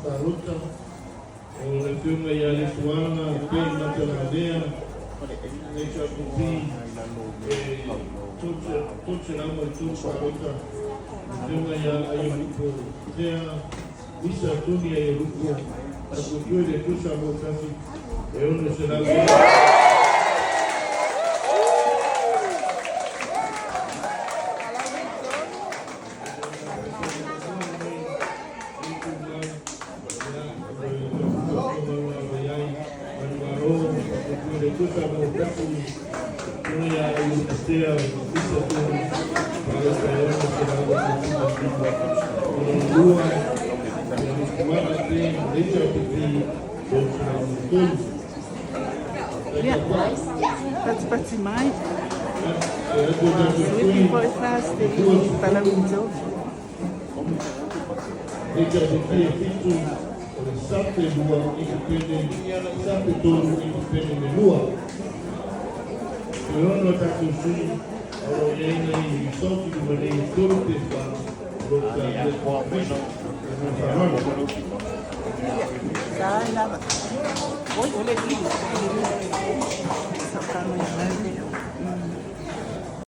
Taruta, o le fiunga ya Lituana, Pei Matanadea, Necha Kupi, Tuche Rama Tuche Taruta, fiunga ya Ayurupo, Tea, Isa Tunia Ayurupo, Akutue de Tusa Mokasi, Eono Seragua. Yeah, that's Patimai. Sweetie boy fast, Palawinzo. Sempre lua independente, sempre todo independente de lua. Eu não estou com fui, eu olhei e só que eu olhei todo o pessoal, Oi, olha aqui. Só para não